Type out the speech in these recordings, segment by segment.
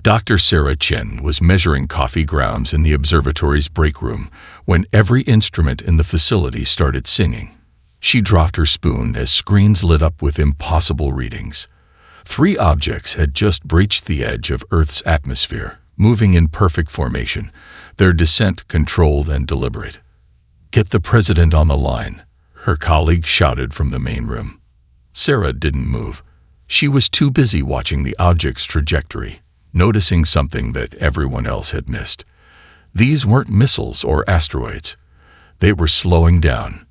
Dr. Sarah Chen was measuring coffee grounds in the observatory's break room when every instrument in the facility started singing. She dropped her spoon as screens lit up with impossible readings. 3 objects had just breached the edge of Earth's atmosphere, moving in perfect formation, their descent controlled and deliberate. "Get the president on the line," her colleague shouted from the main room. Sarah didn't move. She was too busy watching the object's trajectory, noticing something that everyone else had missed. These weren't missiles or asteroids. They were slowing down.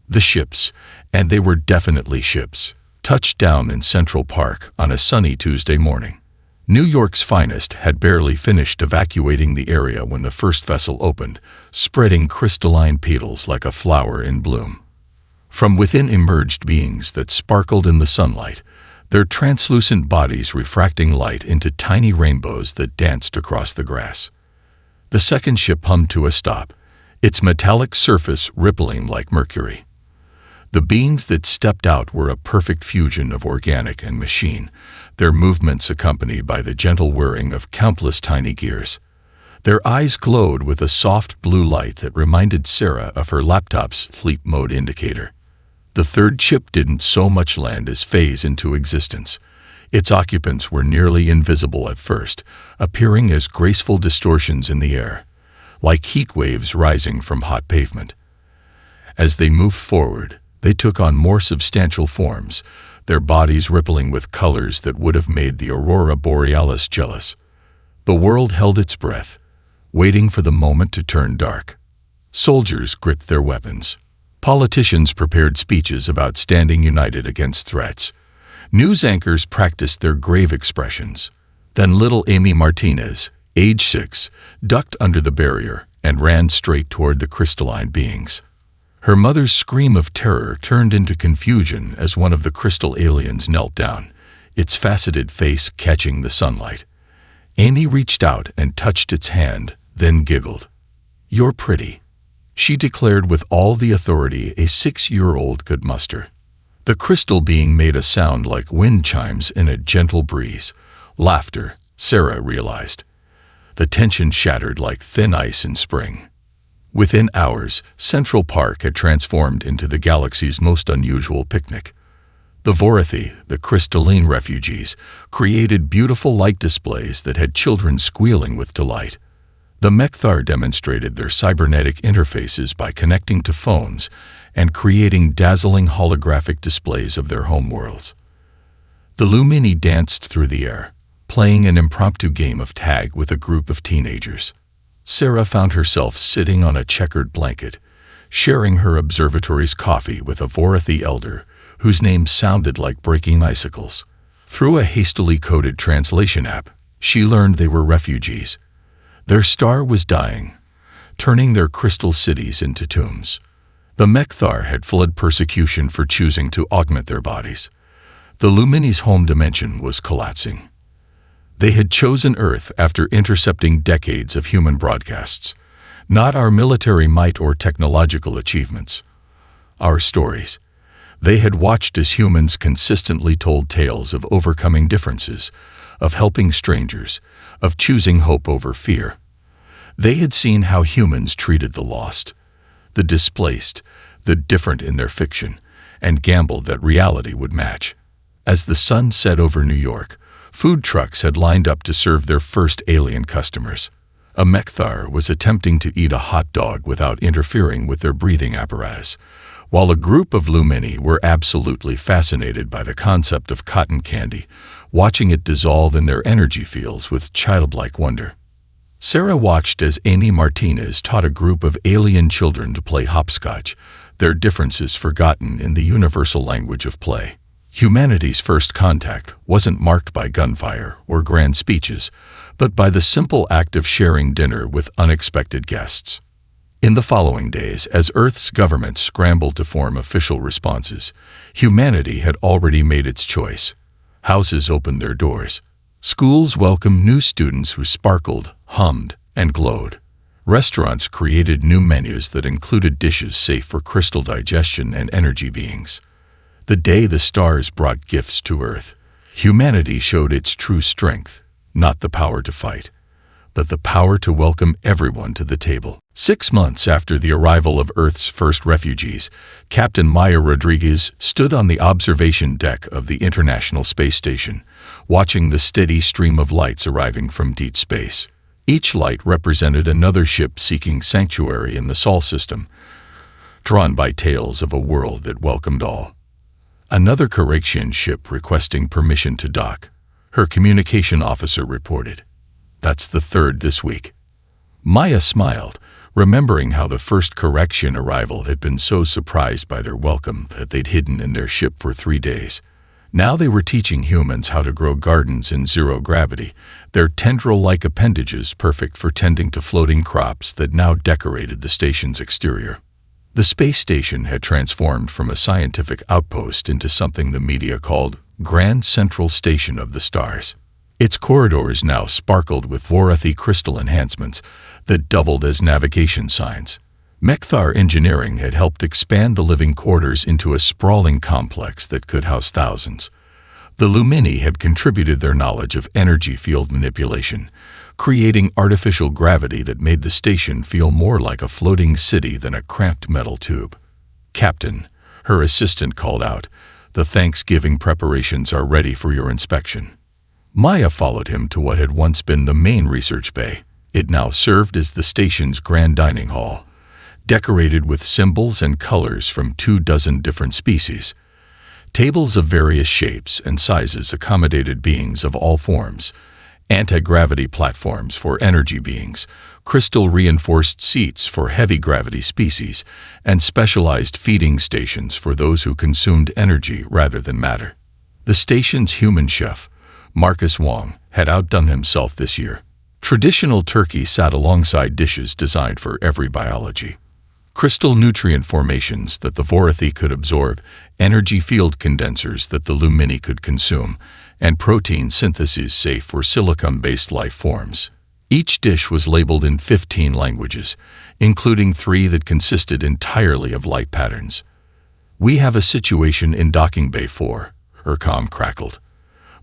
The ships, and they were definitely ships, touched down in Central Park on a sunny Tuesday morning. New York's finest had barely finished evacuating the area when the first vessel opened, spreading crystalline petals like a flower in bloom. From within emerged beings that sparkled in the sunlight, their translucent bodies refracting light into tiny rainbows that danced across the grass. The second ship hummed to a stop, its metallic surface rippling like mercury. The beings that stepped out were a perfect fusion of organic and machine, their movements accompanied by the gentle whirring of countless tiny gears. Their eyes glowed with a soft blue light that reminded Sarah of her laptop's sleep mode indicator. The third ship didn't so much land as phase into existence. Its occupants were nearly invisible at first, appearing as graceful distortions in the air, like heat waves rising from hot pavement. As they moved forward, they took on more substantial forms, their bodies rippling with colors that would have made the aurora borealis jealous. The world held its breath, waiting for the moment to turn dark. Soldiers gripped their weapons. Politicians prepared speeches about standing united against threats. News anchors practiced their grave expressions. Then little Amy Martinez, age 6, ducked under the barrier and ran straight toward the crystalline beings. Her mother's scream of terror turned into confusion as one of the crystal aliens knelt down, its faceted face catching the sunlight. Amy reached out and touched its hand, then giggled. "You're pretty," she declared with all the authority a 6-year-old could muster. The crystal being made a sound like wind chimes in a gentle breeze. Laughter, Sarah realized. The tension shattered like thin ice in spring. Within hours, Central Park had transformed into the galaxy's most unusual picnic. The Vorathi, the crystalline refugees, created beautiful light displays that had children squealing with delight. The Mechthar demonstrated their cybernetic interfaces by connecting to phones and creating dazzling holographic displays of their homeworlds. The Lumini danced through the air, playing an impromptu game of tag with a group of teenagers. Sarah found herself sitting on a checkered blanket, sharing her observatory's coffee with a Vorathi elder whose name sounded like breaking icicles. Through a hastily coded translation app, she learned they were refugees. Their star was dying, turning their crystal cities into tombs. The Mechthar had fled persecution for choosing to augment their bodies. The Lumini's home dimension was collapsing. They had chosen Earth after intercepting decades of human broadcasts, not our military might or technological achievements. Our stories. They had watched as humans consistently told tales of overcoming differences, of helping strangers, of choosing hope over fear. They had seen how humans treated the lost, the displaced, the different in their fiction, and gambled that reality would match. As the sun set over New York, food trucks had lined up to serve their first alien customers. A Mechthar was attempting to eat a hot dog without interfering with their breathing apparatus, while a group of Lumini were absolutely fascinated by the concept of cotton candy, watching it dissolve in their energy fields with childlike wonder. Sarah watched as Amy Martinez taught a group of alien children to play hopscotch, their differences forgotten in the universal language of play. Humanity's first contact wasn't marked by gunfire or grand speeches, but by the simple act of sharing dinner with unexpected guests. In the following days, as Earth's government scrambled to form official responses, humanity had already made its choice. Houses opened their doors. Schools welcomed new students who sparkled, hummed, and glowed. Restaurants created new menus that included dishes safe for crystal digestion and energy beings. The day the stars brought gifts to Earth, humanity showed its true strength. Not the power to fight, but the power to welcome everyone to the table. 6 months after the arrival of Earth's first refugees, Captain Maya Rodriguez stood on the observation deck of the International Space Station, watching the steady stream of lights arriving from deep space. Each light represented another ship seeking sanctuary in the Sol system, drawn by tales of a world that welcomed all. Another Karaxian ship requesting permission to dock, her communication officer reported. That's the third this week. Maya smiled, remembering how the first Karaxian arrival had been so surprised by their welcome that they'd hidden in their ship for 3 days. Now they were teaching humans how to grow gardens in zero gravity, their tendril-like appendages perfect for tending to floating crops that now decorated the station's exterior. The space station had transformed from a scientific outpost into something the media called Grand Central Station of the Stars. Its corridors now sparkled with Vorathi crystal enhancements that doubled as navigation signs. Mechthar engineering had helped expand the living quarters into a sprawling complex that could house thousands. The Lumini had contributed their knowledge of energy field manipulation, creating artificial gravity that made the station feel more like a floating city than a cramped metal tube. "Captain," her assistant called out, "the Thanksgiving preparations are ready for your inspection." Maya followed him to what had once been the main research bay. It now served as the station's grand dining hall, decorated with symbols and colors from 24 different species. Tables of various shapes and sizes accommodated beings of all forms, anti-gravity platforms for energy beings, crystal-reinforced seats for heavy gravity species, and specialized feeding stations for those who consumed energy rather than matter. The station's human chef, Marcus Wong, had outdone himself this year. Traditional turkey sat alongside dishes designed for every biology. Crystal nutrient formations that the Vorathi could absorb, energy field condensers that the Lumini could consume, and protein syntheses safe for silicon-based life forms. Each dish was labeled in 15 languages, including 3 that consisted entirely of light patterns. "We have a situation in Docking Bay 4, her comm crackled.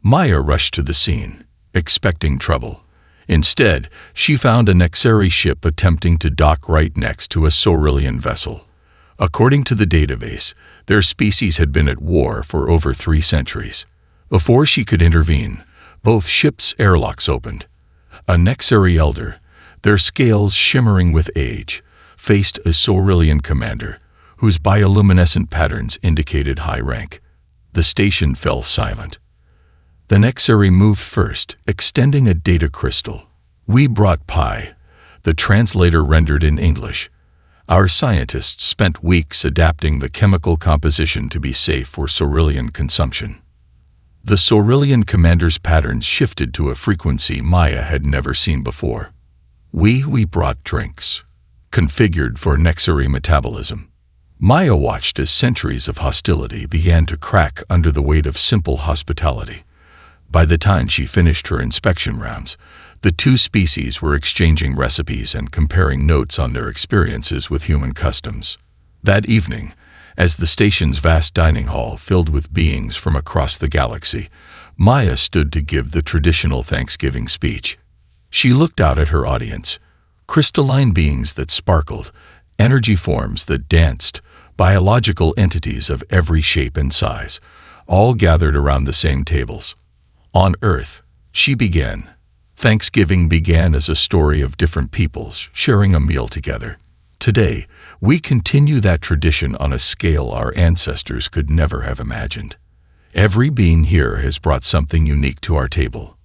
Maya rushed to the scene, expecting trouble. Instead, she found a Nexari ship attempting to dock right next to a Sorillian vessel. According to the database, their species had been at war for over 3 centuries. Before she could intervene, both ships' airlocks opened. A Nexari elder, their scales shimmering with age, faced a Sorillian commander, whose bioluminescent patterns indicated high rank. The station fell silent. The Nexari moved first, extending a data crystal. "We brought Pi," the translator rendered in English. "Our scientists spent weeks adapting the chemical composition to be safe for Sorillian consumption." The Sorillian commander's patterns shifted to a frequency Maya had never seen before. We brought drinks, configured for Nexari metabolism." Maya watched as centuries of hostility began to crack under the weight of simple hospitality. By the time she finished her inspection rounds, the 2 species were exchanging recipes and comparing notes on their experiences with human customs. That evening, as the station's vast dining hall filled with beings from across the galaxy, Maya stood to give the traditional Thanksgiving speech. She looked out at her audience, crystalline beings that sparkled, energy forms that danced, biological entities of every shape and size, all gathered around the same tables. "On Earth," she began, "Thanksgiving began as a story of different peoples sharing a meal together. Today, we continue that tradition on a scale our ancestors could never have imagined. Every being here has brought something unique to our table: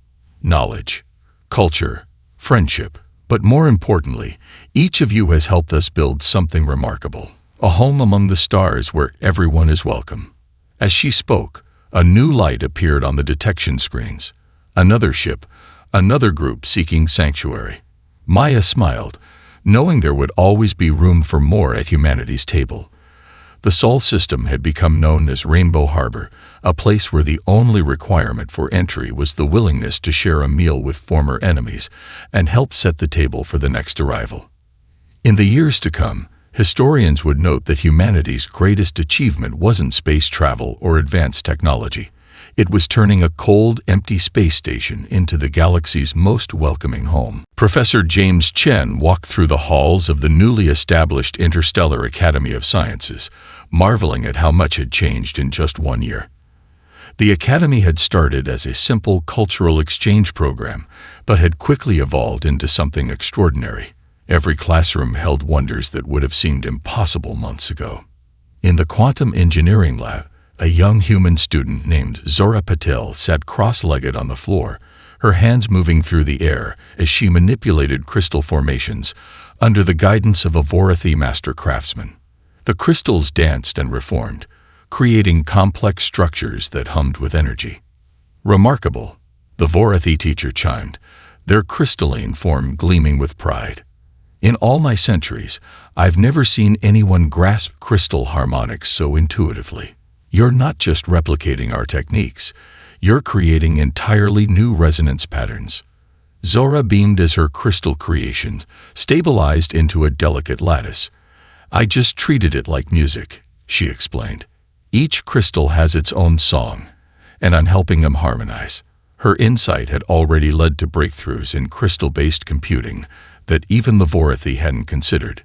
knowledge, culture, friendship, but more importantly, each of you has helped us build something remarkable, a home among the stars where everyone is welcome." As she spoke, a new light appeared on the detection screens. Another ship, another group seeking sanctuary. Maya smiled, knowing there would always be room for more at humanity's table. The Sol system had become known as Rainbow Harbor, a place where the only requirement for entry was the willingness to share a meal with former enemies and help set the table for the next arrival. In the years to come, historians would note that humanity's greatest achievement wasn't space travel or advanced technology. It was turning a cold, empty space station into the galaxy's most welcoming home. Professor James Chen walked through the halls of the newly established Interstellar Academy of Sciences, marveling at how much had changed in just 1 year. The academy had started as a simple cultural exchange program, but had quickly evolved into something extraordinary. Every classroom held wonders that would have seemed impossible months ago. In the quantum engineering lab, a young human student named Zora Patel sat cross-legged on the floor, her hands moving through the air as she manipulated crystal formations under the guidance of a Vorathi master craftsman. The crystals danced and reformed, creating complex structures that hummed with energy. Remarkable, the Vorathi teacher chimed, their crystalline form gleaming with pride. In all my centuries, I've never seen anyone grasp crystal harmonics so intuitively. You're not just replicating our techniques, you're creating entirely new resonance patterns. Zora beamed as her crystal creation stabilized into a delicate lattice. I just treated it like music, she explained. Each crystal has its own song, and I'm helping them harmonize. Her insight had already led to breakthroughs in crystal-based computing that even the Vorathi hadn't considered.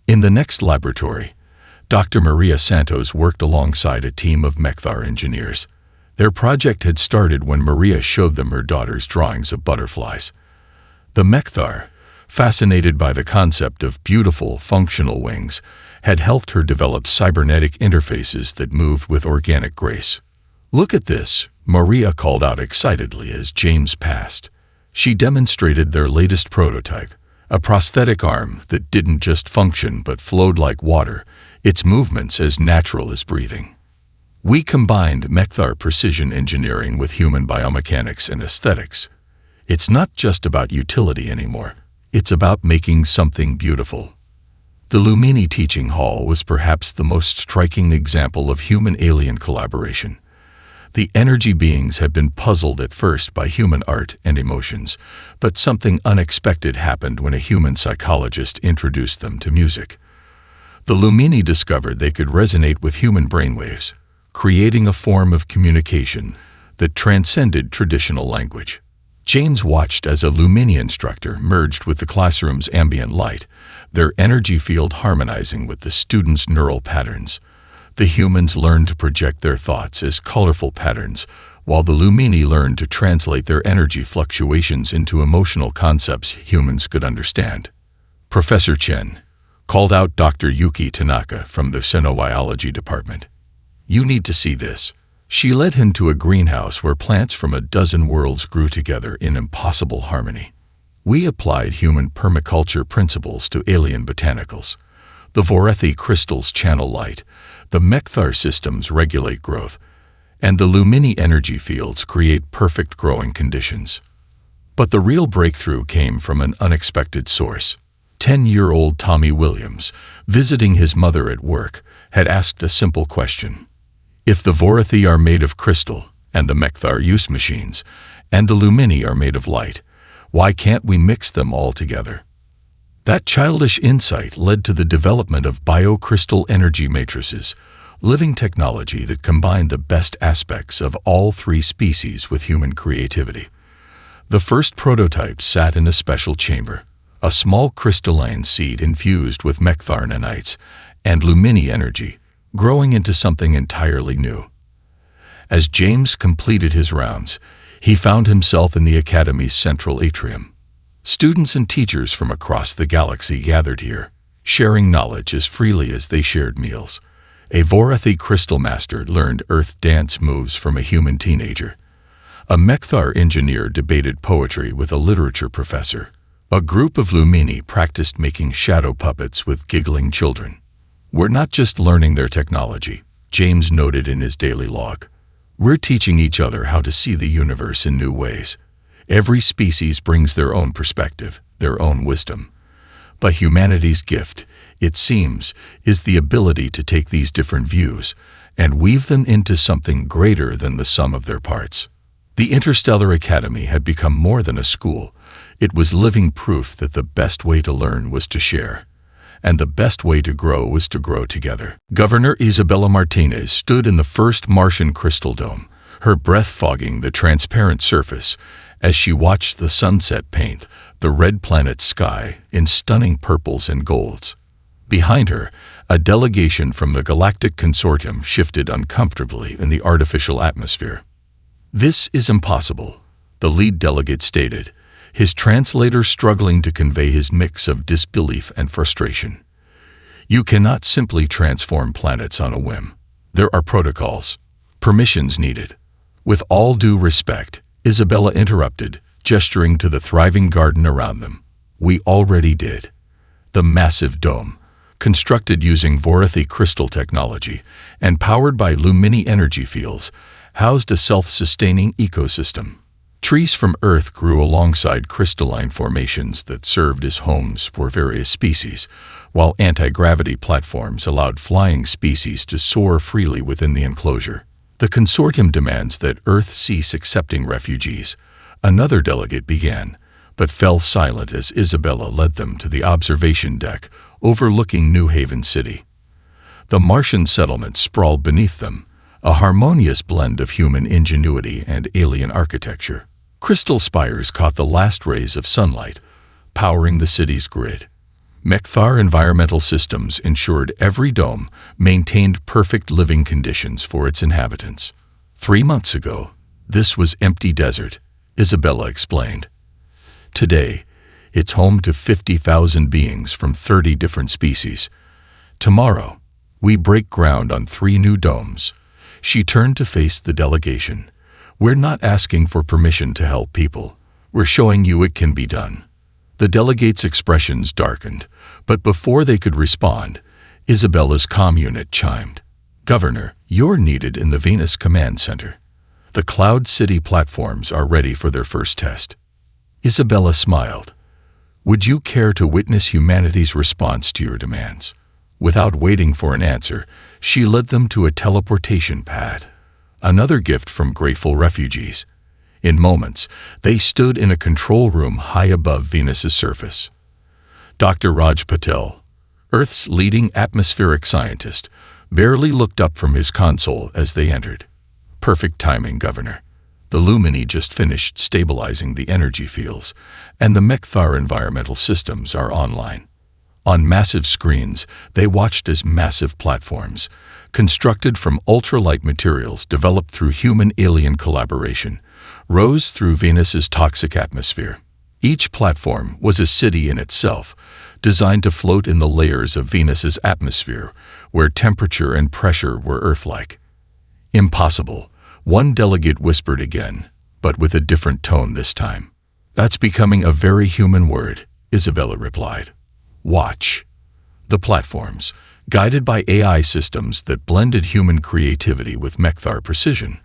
In the next laboratory, Dr. Maria Santos worked alongside a team of Mechthar engineers. Their project had started when Maria showed them her daughter's drawings of butterflies. The Mechthar, fascinated by the concept of beautiful, functional wings, had helped her develop cybernetic interfaces that moved with organic grace. "Look at this," Maria called out excitedly as James passed. She demonstrated their latest prototype, a prosthetic arm that didn't just function but flowed like water, its movements as natural as breathing. We combined Mechthar precision engineering with human biomechanics and aesthetics. It's not just about utility anymore. It's about making something beautiful. The Lumini Teaching Hall was perhaps the most striking example of human-alien collaboration. The energy beings had been puzzled at first by human art and emotions, but something unexpected happened when a human psychologist introduced them to music. The Lumini discovered they could resonate with human brainwaves, creating a form of communication that transcended traditional language. James watched as a Lumini instructor merged with the classroom's ambient light, their energy field harmonizing with the students' neural patterns. The humans learned to project their thoughts as colorful patterns, while the Lumini learned to translate their energy fluctuations into emotional concepts humans could understand. Professor Chen called out Dr. Yuki Tanaka from the Xenobiology department. "You need to see this." She led him to a greenhouse where plants from a dozen worlds grew together in impossible harmony. We applied human permaculture principles to alien botanicals. The Vorathi crystals channel light, the Mechthar systems regulate growth, and the Lumini energy fields create perfect growing conditions. But the real breakthrough came from an unexpected source. 10-year-old Tommy Williams, visiting his mother at work, had asked a simple question. If the Vorathi are made of crystal, and the Mechthar use machines, and the Lumini are made of light, why can't we mix them all together? That childish insight led to the development of biocrystal energy matrices, living technology that combined the best aspects of all three species with human creativity. The first prototype sat in a special chamber, a small crystalline seed infused with Mechthar nanites and Lumini energy, growing into something entirely new. As James completed his rounds, he found himself in the Academy's central atrium. Students and teachers from across the galaxy gathered here, sharing knowledge as freely as they shared meals. A Vorathi crystal master learned earth dance moves from a human teenager. A Mechthar engineer debated poetry with a literature professor. A group of Lumini practiced making shadow puppets with giggling children. "We're not just learning their technology," James noted in his daily log. "We're teaching each other how to see the universe in new ways. Every species brings their own perspective, their own wisdom. But humanity's gift, it seems, is the ability to take these different views and weave them into something greater than the sum of their parts." The Interstellar Academy had become more than a school. It was living proof that the best way to learn was to share, and the best way to grow was to grow together. Governor Isabella Martinez stood in the first Martian crystal dome, her breath fogging the transparent surface as she watched the sunset paint the red planet's sky in stunning purples and golds. Behind her, a delegation from the Galactic Consortium shifted uncomfortably in the artificial atmosphere. "This is impossible," the lead delegate stated, his translator struggling to convey his mix of disbelief and frustration. "You cannot simply transform planets on a whim. There are protocols, permissions needed." "With all due respect," Isabella interrupted, gesturing to the thriving garden around them. "We already did." The massive dome, constructed using Vorathi crystal technology and powered by Lumini energy fields, housed a self-sustaining ecosystem. Trees from Earth grew alongside crystalline formations that served as homes for various species, while anti-gravity platforms allowed flying species to soar freely within the enclosure. "The consortium demands that Earth cease accepting refugees," another delegate began, but fell silent as Isabella led them to the observation deck overlooking New Haven City. The Martian settlement sprawled beneath them, a harmonious blend of human ingenuity and alien architecture. Crystal spires caught the last rays of sunlight, powering the city's grid. Mekthar Environmental Systems ensured every dome maintained perfect living conditions for its inhabitants. 3 months ago, this was empty desert, Isabella explained. Today, it's home to 50,000 beings from 30 different species. Tomorrow, we break ground on 3 new domes. She turned to face the delegation. "We're not asking for permission to help people. We're showing you it can be done." The delegates' expressions darkened, but before they could respond, Isabella's comm unit chimed. "Governor, you're needed in the Venus Command Center. The Cloud City platforms are ready for their first test." Isabella smiled. "Would you care to witness humanity's response to your demands?" Without waiting for an answer, she led them to a teleportation pad, another gift from grateful refugees. In moments, they stood in a control room high above Venus's surface. Dr. Raj Patel, Earth's leading atmospheric scientist, barely looked up from his console as they entered. "Perfect timing, Governor. The Lumini just finished stabilizing the energy fields, and the Mekthar environmental systems are online." On massive screens, they watched as massive platforms, constructed from ultralight materials developed through human-alien collaboration, rose through Venus's toxic atmosphere. Each platform was a city in itself, designed to float in the layers of Venus's atmosphere, where temperature and pressure were Earth-like. "Impossible," one delegate whispered again, but with a different tone this time. "That's becoming a very human word," Isabella replied. "Watch." The platforms, guided by AI systems that blended human creativity with Mekthar precision,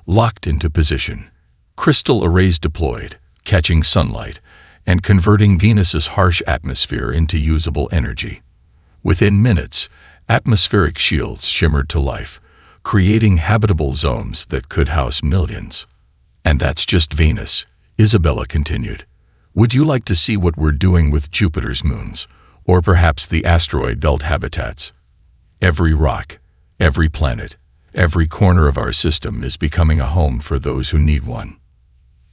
locked into position. Crystal arrays deployed, catching sunlight and converting Venus's harsh atmosphere into usable energy. Within minutes, atmospheric shields shimmered to life, creating habitable zones that could house millions. "And that's just Venus," Isabella continued. "Would you like to see what we're doing with Jupiter's moons, or perhaps the asteroid belt habitats? Every rock, every planet, every corner of our system is becoming a home for those who need one."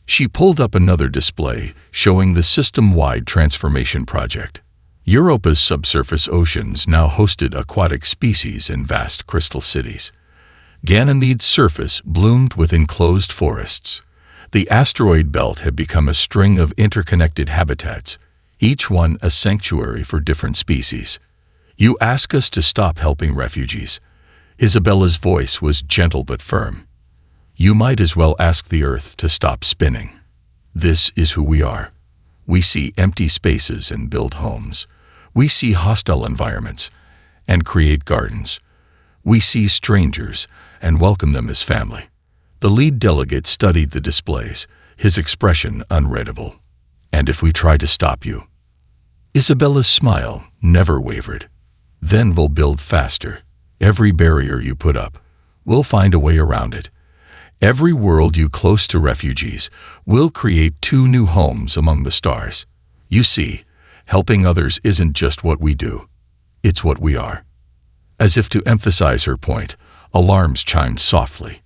She pulled up another display showing the system-wide transformation project. Europa's subsurface oceans now hosted aquatic species in vast crystal cities. Ganymede's surface bloomed with enclosed forests. The asteroid belt had become a string of interconnected habitats, each one a sanctuary for different species. "You ask us to stop helping refugees." Isabella's voice was gentle but firm. "You might as well ask the Earth to stop spinning. This is who we are. We see empty spaces and build homes. We see hostile environments and create gardens. We see strangers and welcome them as family." The lead delegate studied the displays, his expression unreadable. "And if we try to stop you?" Isabella's smile never wavered. "Then we'll build faster. Every barrier you put up, we'll find a way around it. Every world you close to refugees, we'll create 2 new homes among the stars. You see, helping others isn't just what we do. It's what we are." As if to emphasize her point, alarms chimed softly.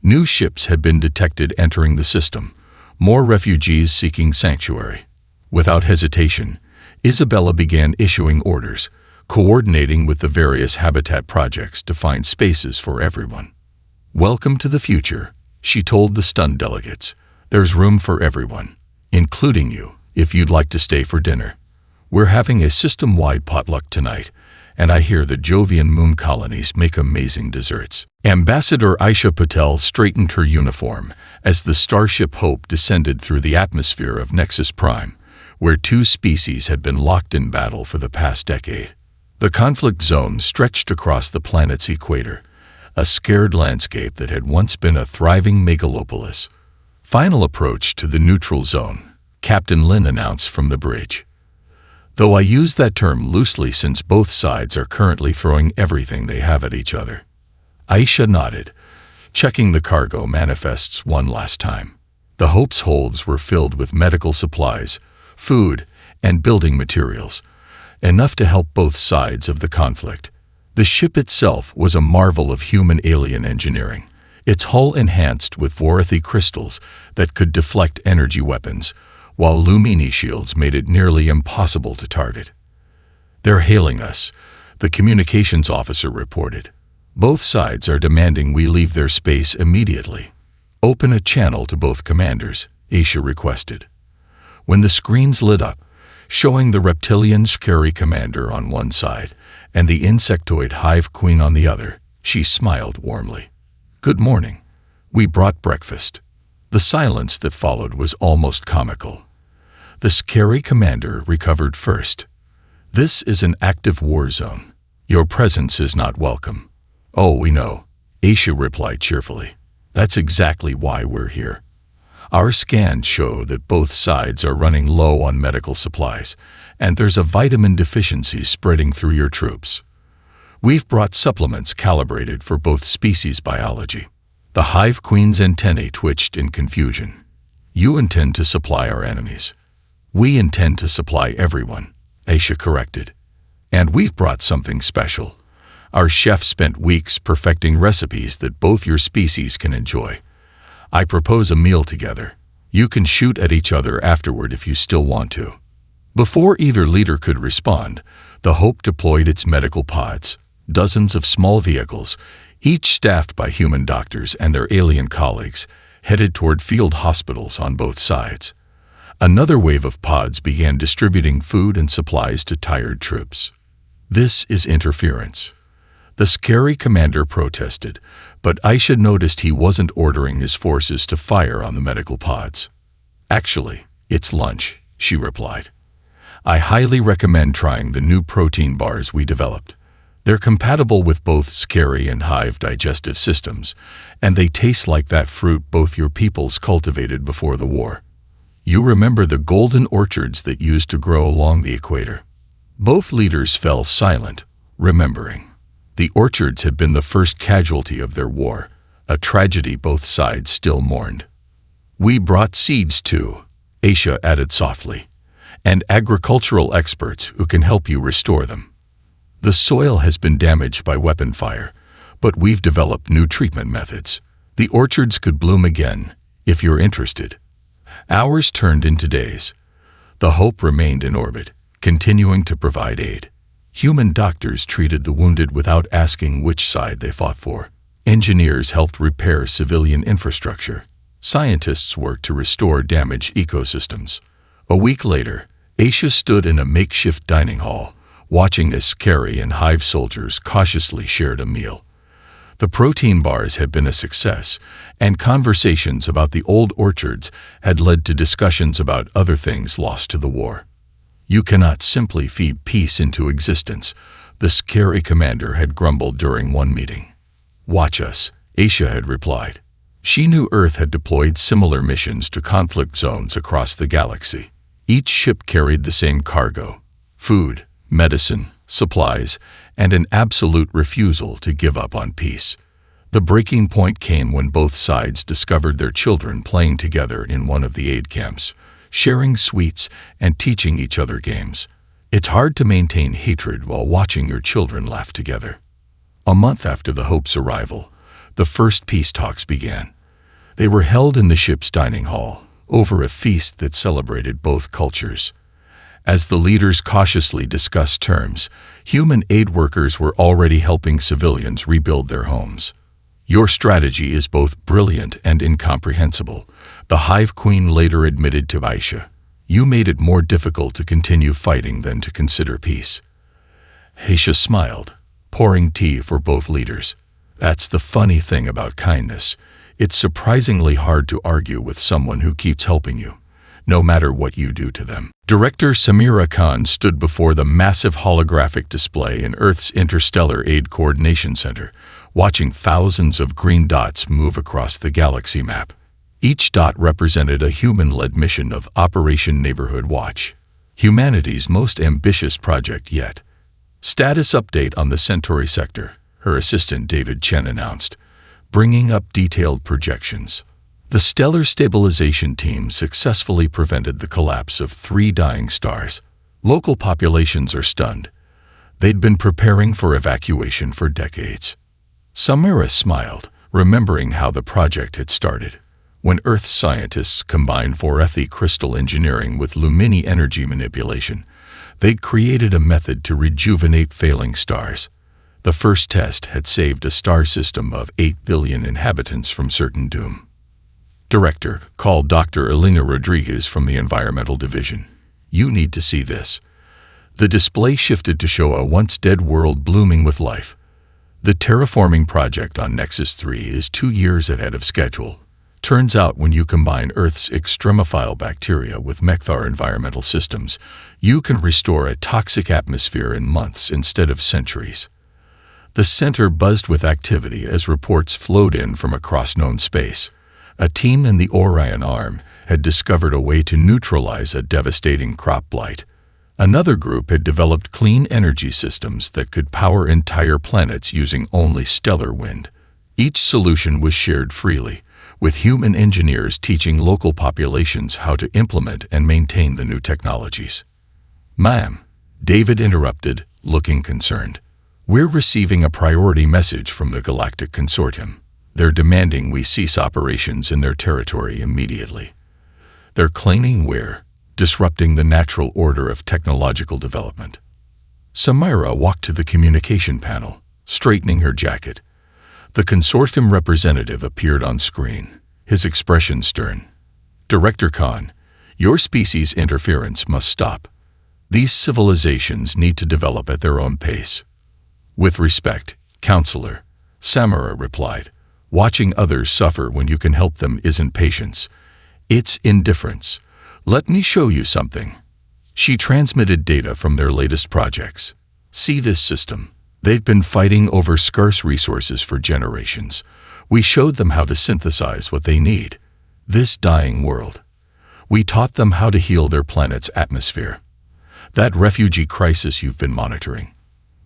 New ships had been detected entering the system, more refugees seeking sanctuary. Without hesitation, Isabella began issuing orders, coordinating with the various habitat projects to find spaces for everyone. "Welcome to the future," she told the stunned delegates. "There's room for everyone, including you, if you'd like to stay for dinner. We're having a system-wide potluck tonight, and I hear the Jovian moon colonies make amazing desserts." Ambassador Aisha Patel straightened her uniform as the starship Hope descended through the atmosphere of Nexus Prime, where two species had been locked in battle for the past decade. The conflict zone stretched across the planet's equator, a scared landscape that had once been a thriving megalopolis. "Final approach to the neutral zone," Captain Lin announced from the bridge. Though I use that term loosely since both sides are currently throwing everything they have at each other. Aisha nodded, checking the cargo manifests one last time. The Hope's holds were filled with medical supplies, food, and building materials, enough to help both sides of the conflict. The ship itself was a marvel of human-alien engineering, its hull enhanced with Vorathi crystals that could deflect energy weapons, while Lumini shields made it nearly impossible to target. "They're hailing us," the communications officer reported. "Both sides are demanding we leave their space immediately." "Open a channel to both commanders," Aisha requested. When the screens lit up, showing the reptilian Shkari commander on one side and the insectoid hive queen on the other, she smiled warmly. "Good morning. We brought breakfast." The silence that followed was almost comical. The Shkari commander recovered first. "This is an active war zone. Your presence is not welcome." "Oh, we know," Aisha replied cheerfully. "That's exactly why we're here. Our scans show that both sides are running low on medical supplies, and there's a vitamin deficiency spreading through your troops. We've brought supplements calibrated for both species biology." The hive queen's antennae twitched in confusion. "You intend to supply our enemies." "We intend to supply everyone," Aisha corrected. "And we've brought something special. Our chef spent weeks perfecting recipes that both your species can enjoy. I propose a meal together. You can shoot at each other afterward if you still want to." Before either leader could respond, the Hope deployed its medical pods, dozens of small vehicles, each staffed by human doctors and their alien colleagues, headed toward field hospitals on both sides. Another wave of pods began distributing food and supplies to tired troops. "This is interference." The Shkari commander protested, but Aisha noticed he wasn't ordering his forces to fire on the medical pods. "Actually, it's lunch," she replied. "I highly recommend trying the new protein bars we developed. They're compatible with both Shkari and hive digestive systems, and they taste like that fruit both your peoples cultivated before the war. You remember the golden orchards that used to grow along the equator?" Both leaders fell silent, remembering. The orchards had been the first casualty of their war, a tragedy both sides still mourned. "We brought seeds too," Aisha added softly, "and agricultural experts who can help you restore them. The soil has been damaged by weapon fire, but we've developed new treatment methods. The orchards could bloom again, if you're interested." Hours turned into days. The Hope remained in orbit, continuing to provide aid. Human doctors treated the wounded without asking which side they fought for. Engineers helped repair civilian infrastructure. Scientists worked to restore damaged ecosystems. A week later, Aisha stood in a makeshift dining hall, watching as Shkari and hive soldiers cautiously shared a meal. The protein bars had been a success, and conversations about the old orchards had led to discussions about other things lost to the war. "You cannot simply feed peace into existence," the Shkari commander had grumbled during one meeting. "Watch us," Aisha had replied. She knew Earth had deployed similar missions to conflict zones across the galaxy. Each ship carried the same cargo: food, medicine, supplies, and an absolute refusal to give up on peace. The breaking point came when both sides discovered their children playing together in one of the aid camps, sharing sweets and teaching each other games. It's hard to maintain hatred while watching your children laugh together. A month after the Hope's arrival, the first peace talks began. They were held in the ship's dining hall, over a feast that celebrated both cultures. As the leaders cautiously discussed terms, human aid workers were already helping civilians rebuild their homes. "Your strategy is both brilliant and incomprehensible," the Hive Queen later admitted to Aisha. "You made it more difficult to continue fighting than to consider peace." Aisha smiled, pouring tea for both leaders. "That's the funny thing about kindness. It's surprisingly hard to argue with someone who keeps helping you, no matter what you do to them." Director Samira Khan stood before the massive holographic display in Earth's Interstellar Aid Coordination Center, watching thousands of green dots move across the galaxy map. Each dot represented a human-led mission of Operation Neighborhood Watch, humanity's most ambitious project yet. "Status update on the Centauri sector," her assistant David Chen announced, bringing up detailed projections. The stellar stabilization team successfully prevented the collapse of 3 dying stars. Local populations are stunned. They'd been preparing for evacuation for decades. Samira smiled, remembering how the project had started. When Earth's scientists combined Vorethi crystal engineering with Lumini energy manipulation, they'd created a method to rejuvenate failing stars. The first test had saved a star system of 8 billion inhabitants from certain doom. Director called Dr. Elena Rodriguez from the Environmental Division. "You need to see this." The display shifted to show a once-dead world blooming with life. The terraforming project on Nexus 3 is 2 years ahead of schedule. Turns out when you combine Earth's extremophile bacteria with Mekthar environmental systems, you can restore a toxic atmosphere in months instead of centuries. The center buzzed with activity as reports flowed in from across known space. A team in the Orion Arm had discovered a way to neutralize a devastating crop blight. Another group had developed clean energy systems that could power entire planets using only stellar wind. Each solution was shared freely, with human engineers teaching local populations how to implement and maintain the new technologies. "Ma'am," David interrupted, looking concerned. "We're receiving a priority message from the Galactic Consortium. They're demanding we cease operations in their territory immediately. They're claiming we're disrupting the natural order of technological development." Samira walked to the communication panel, straightening her jacket. The consortium representative appeared on screen, his expression stern. "Director Khan, your species' interference must stop. These civilizations need to develop at their own pace." "With respect, Counselor," Samira replied. "Watching others suffer when you can help them isn't patience. It's indifference. Let me show you something." She transmitted data from their latest projects. "See this system? They've been fighting over scarce resources for generations. We showed them how to synthesize what they need. This dying world. We taught them how to heal their planet's atmosphere. That refugee crisis you've been monitoring.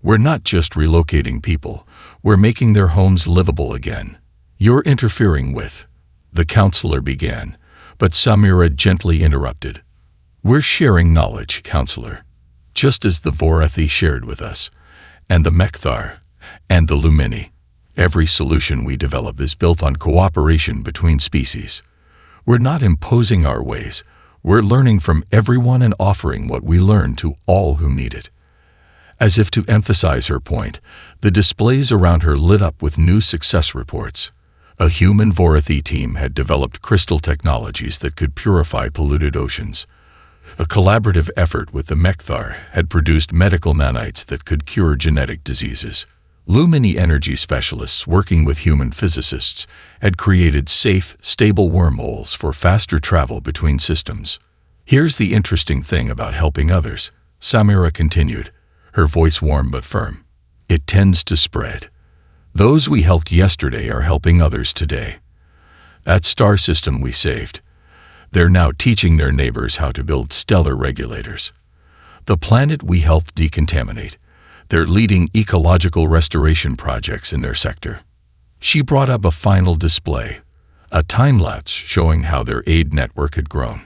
We're not just relocating people, we're making their homes livable again. You're interfering with..." The counselor began, but Samira gently interrupted. "We're sharing knowledge, Counselor, just as the Vorethi shared with us, and the Mekthar, and the Lumini. Every solution we develop is built on cooperation between species. We're not imposing our ways, we're learning from everyone and offering what we learn to all who need it." As if to emphasize her point, the displays around her lit up with new success reports. A human Vorethi team had developed crystal technologies that could purify polluted oceans. A collaborative effort with the Mekthar had produced medical nanites that could cure genetic diseases. Lumini energy specialists working with human physicists had created safe, stable wormholes for faster travel between systems. "Here's the interesting thing about helping others," Samira continued, her voice warm but firm. "It tends to spread. Those we helped yesterday are helping others today. That star system we saved, they're now teaching their neighbors how to build stellar regulators. The planet we helped decontaminate, they're leading ecological restoration projects in their sector." She brought up a final display, a time-lapse showing how their aid network had grown.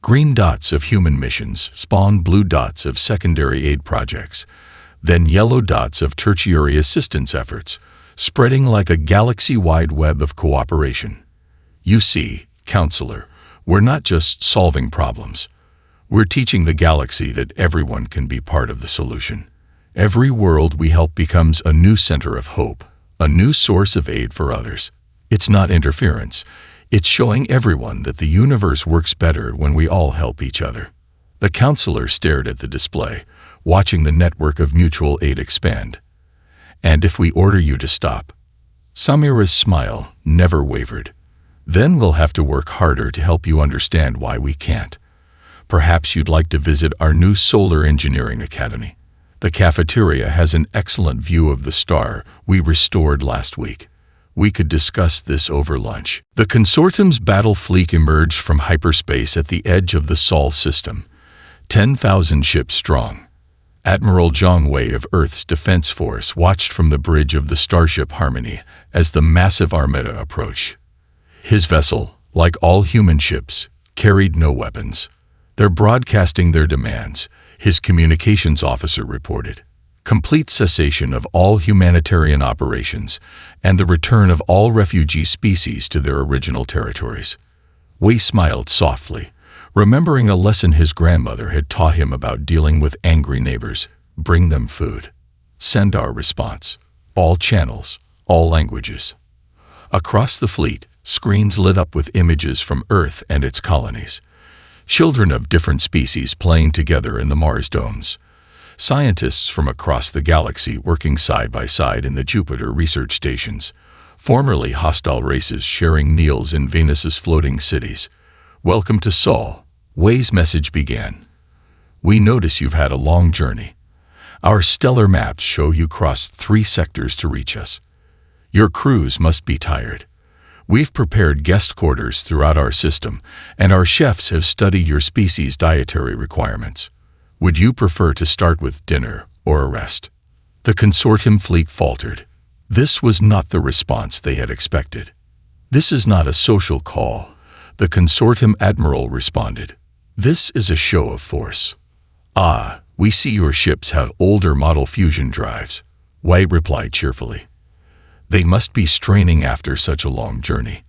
Green dots of human missions spawned blue dots of secondary aid projects, then yellow dots of tertiary assistance efforts, spreading like a galaxy-wide web of cooperation. You see, Counselor, we're not just solving problems. We're teaching the galaxy that everyone can be part of the solution. Every world we help becomes a new center of hope, a new source of aid for others. It's not interference. It's showing everyone that the universe works better when we all help each other. The counselor stared at the display, watching the network of mutual aid expand. And if we order you to stop? Samira's smile never wavered. Then we'll have to work harder to help you understand why we can't. Perhaps you'd like to visit our new Solar Engineering Academy. The cafeteria has an excellent view of the star we restored last week. We could discuss this over lunch. The consortium's battle fleet emerged from hyperspace at the edge of the Sol system, 10,000 ships strong. Admiral Zhang Wei of Earth's Defense Force watched from the bridge of the starship Harmony as the massive armada approached. His vessel, like all human ships, carried no weapons. They're broadcasting their demands, his communications officer reported. Complete cessation of all humanitarian operations and the return of all refugee species to their original territories. Wei smiled softly, remembering a lesson his grandmother had taught him about dealing with angry neighbors. Bring them food. Send our response. All channels, all languages. Across the fleet, screens lit up with images from Earth and its colonies. Children of different species playing together in the Mars domes. Scientists from across the galaxy working side by side in the Jupiter research stations. Formerly hostile races sharing meals in Venus's floating cities. Welcome to Sol. Wei's message began. We notice you've had a long journey. Our stellar maps show you crossed 3 sectors to reach us. Your crews must be tired. We've prepared guest quarters throughout our system, and our chefs have studied your species' dietary requirements. Would you prefer to start with dinner or a rest? The consortium fleet faltered. This was not the response they had expected. This is not a social call, the consortium admiral responded. This is a show of force. Ah, we see your ships have older model fusion drives, Wei replied cheerfully. They must be straining after such a long journey.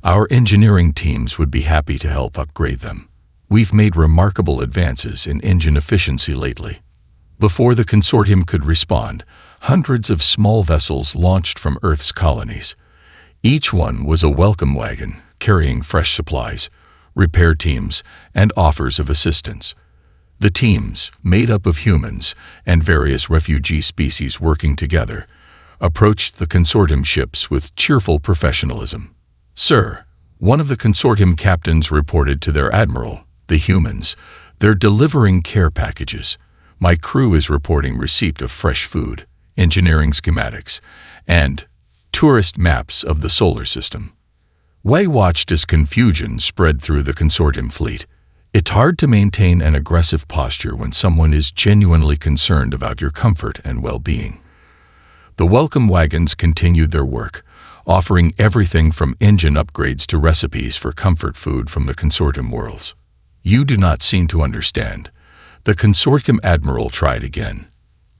Our engineering teams would be happy to help upgrade them. We've made remarkable advances in engine efficiency lately. Before the consortium could respond, hundreds of small vessels launched from Earth's colonies. Each one was a welcome wagon, carrying fresh supplies, repair teams, and offers of assistance. The teams, made up of humans and various refugee species working together, approached the consortium ships with cheerful professionalism. Sir, one of the consortium captains reported to their admiral, the humans, they're delivering care packages. My crew is reporting receipt of fresh food, engineering schematics, and tourist maps of the solar system. Wei watched as confusion spread through the consortium fleet. It's hard to maintain an aggressive posture when someone is genuinely concerned about your comfort and well-being. The welcome wagons continued their work, offering everything from engine upgrades to recipes for comfort food from the consortium worlds. You do not seem to understand. The consortium admiral tried again.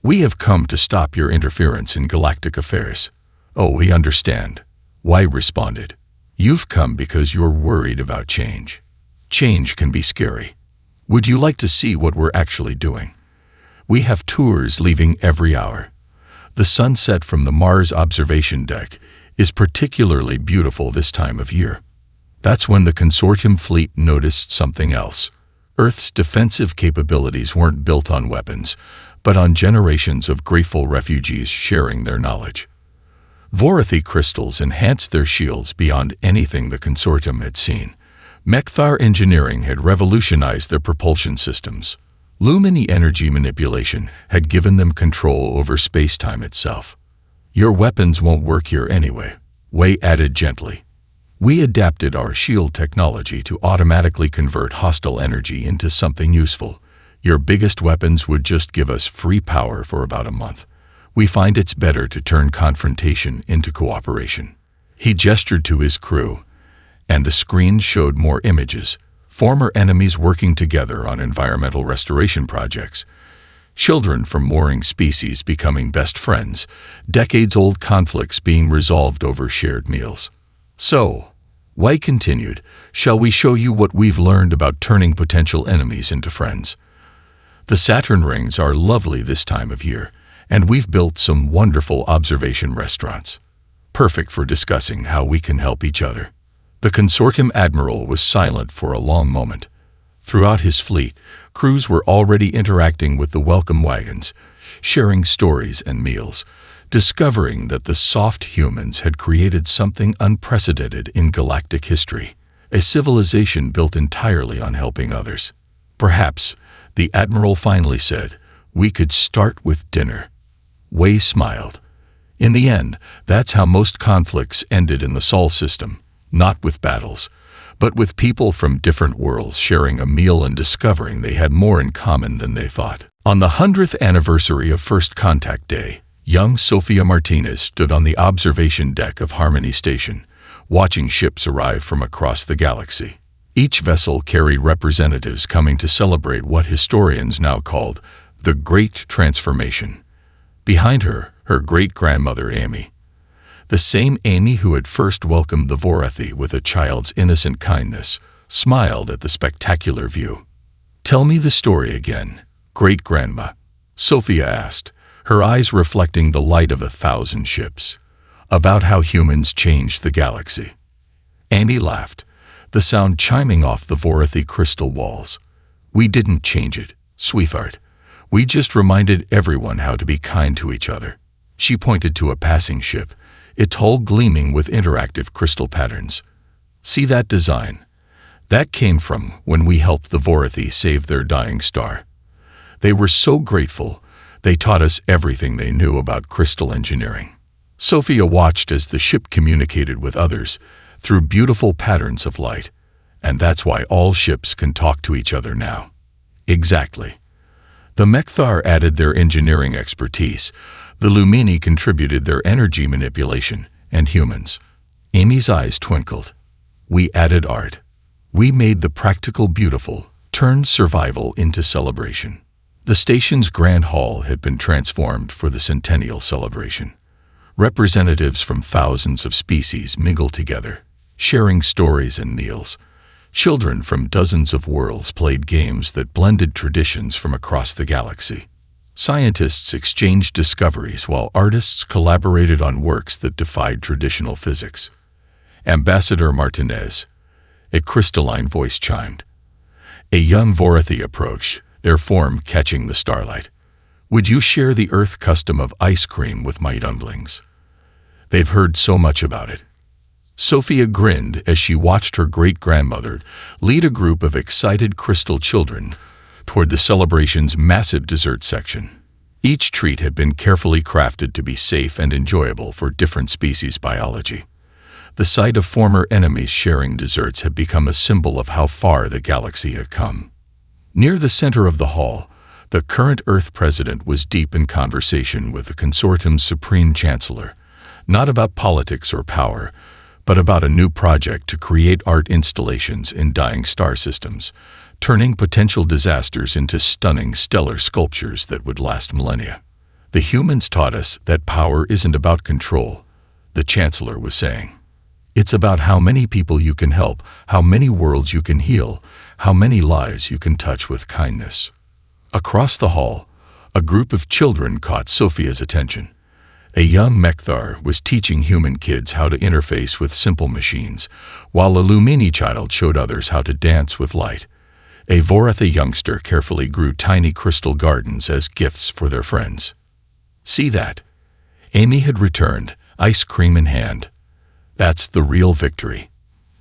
We have come to stop your interference in galactic affairs. Oh, we understand, Wei responded. You've come because you're worried about change. Change can be scary. Would you like to see what we're actually doing? We have tours leaving every hour. The sunset from the Mars observation deck is particularly beautiful this time of year. That's when the consortium fleet noticed something else. Earth's defensive capabilities weren't built on weapons, but on generations of grateful refugees sharing their knowledge. Vorathi crystals enhanced their shields beyond anything the consortium had seen. Mechthar engineering had revolutionized their propulsion systems. Lumini energy manipulation had given them control over space-time itself. Your weapons won't work here anyway, Wei added gently. We adapted our shield technology to automatically convert hostile energy into something useful. Your biggest weapons would just give us free power for about a month. We find it's better to turn confrontation into cooperation. He gestured to his crew, and the screen showed more images, former enemies working together on environmental restoration projects. children from warring species becoming best friends, decades-old conflicts being resolved over shared meals. So, Y continued, shall we show you what we've learned about turning potential enemies into friends? The Saturn rings are lovely this time of year, and we've built some wonderful observation restaurants, perfect for discussing how we can help each other. The consortium admiral was silent for a long moment. Throughout his fleet, crews were already interacting with the welcome wagons, sharing stories and meals, discovering that the soft humans had created something unprecedented in galactic history, a civilization built entirely on helping others. Perhaps, the admiral finally said, we could start with dinner. Wei smiled. In the end, that's how most conflicts ended in the Sol system, not with battles, but with people from different worlds sharing a meal and discovering they had more in common than they thought. On the 100th anniversary of First Contact Day, young Sofia Martinez stood on the observation deck of Harmony Station, watching ships arrive from across the galaxy. Each vessel carried representatives coming to celebrate what historians now called the Great Transformation. Behind her, her great-grandmother Amy. The same Amy who had first welcomed the Vorathi with a child's innocent kindness, smiled at the spectacular view. Tell me the story again, great-grandma, Sophia asked, her eyes reflecting the light of 1,000 ships, about how humans changed the galaxy. Amy laughed, the sound chiming off the Vorathi crystal walls. We didn't change it, sweetheart. We just reminded everyone how to be kind to each other. She pointed to a passing ship, its hull gleaming with interactive crystal patterns. See that design? That came from when we helped the Vorathi save their dying star. They were so grateful, they taught us everything they knew about crystal engineering. Sophia watched as the ship communicated with others through beautiful patterns of light, and that's why all ships can talk to each other now. Exactly. The Mekthar added their engineering expertise, the Lumini contributed their energy manipulation, and humans. Amy's eyes twinkled. We added art. We made the practical beautiful, turned survival into celebration. The station's grand hall had been transformed for the centennial celebration. Representatives from thousands of species mingled together, sharing stories and meals. Children from dozens of worlds played games that blended traditions from across the galaxy. Scientists exchanged discoveries while artists collaborated on works that defied traditional physics. Ambassador Martinez, a crystalline voice chimed. A young Vorathi approached, their form catching the starlight. Would you share the Earth custom of ice cream with my younglings? They've heard so much about it. Sophia grinned as she watched her great-grandmother lead a group of excited crystal children toward the celebration's massive dessert section. Each treat had been carefully crafted to be safe and enjoyable for different species biology. The sight of former enemies sharing desserts had become a symbol of how far the galaxy had come. Near the center of the hall, the current Earth president was deep in conversation with the consortium's supreme chancellor, not about politics or power, but about a new project to create art installations in dying star systems, turning potential disasters into stunning stellar sculptures that would last millennia. The humans taught us that power isn't about control, the chancellor was saying. It's about how many people you can help, how many worlds you can heal, how many lives you can touch with kindness. Across the hall, a group of children caught Sophia's attention. A young Mekthar was teaching human kids how to interface with simple machines, while a Lumini child showed others how to dance with light. A Vorathi youngster carefully grew tiny crystal gardens as gifts for their friends. See that? Amy had returned, ice cream in hand. That's the real victory.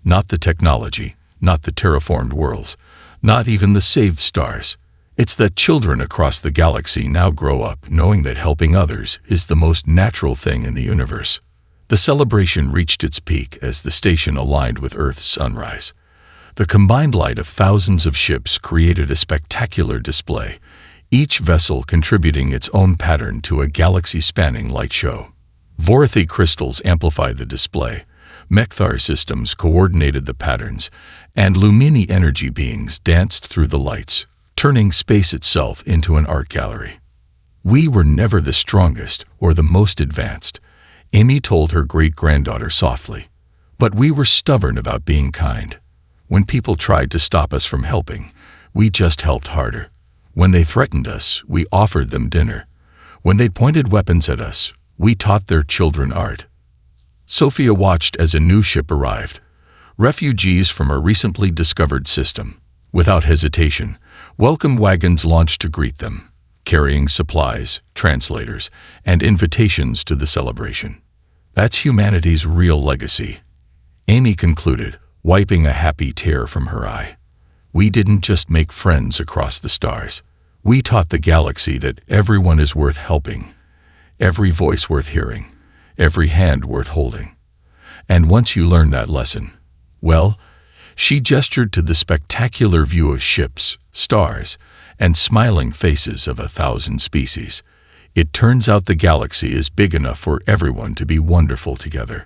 Not the technology, not the terraformed worlds, not even the saved stars. It's that children across the galaxy now grow up knowing that helping others is the most natural thing in the universe. The celebration reached its peak as the station aligned with Earth's sunrise. The combined light of thousands of ships created a spectacular display, each vessel contributing its own pattern to a galaxy-spanning light show. Vorathi crystals amplified the display, Mekthar systems coordinated the patterns, and Lumini energy beings danced through the lights, turning space itself into an art gallery. We were never the strongest or the most advanced, Amy told her great-granddaughter softly. But we were stubborn about being kind. When people tried to stop us from helping, we just helped harder. When they threatened us, we offered them dinner. When they pointed weapons at us, we taught their children art. Sophia watched as a new ship arrived. Refugees from a recently discovered system. Without hesitation, welcome wagons launched to greet them, carrying supplies, translators, and invitations to the celebration. That's humanity's real legacy, Amy concluded, wiping a happy tear from her eye. We didn't just make friends across the stars. We taught the galaxy that everyone is worth helping, every voice worth hearing, every hand worth holding. And once you learn that lesson, well, she gestured to the spectacular view of ships, stars, and smiling faces of 1,000 species. It turns out the galaxy is big enough for everyone to be wonderful together.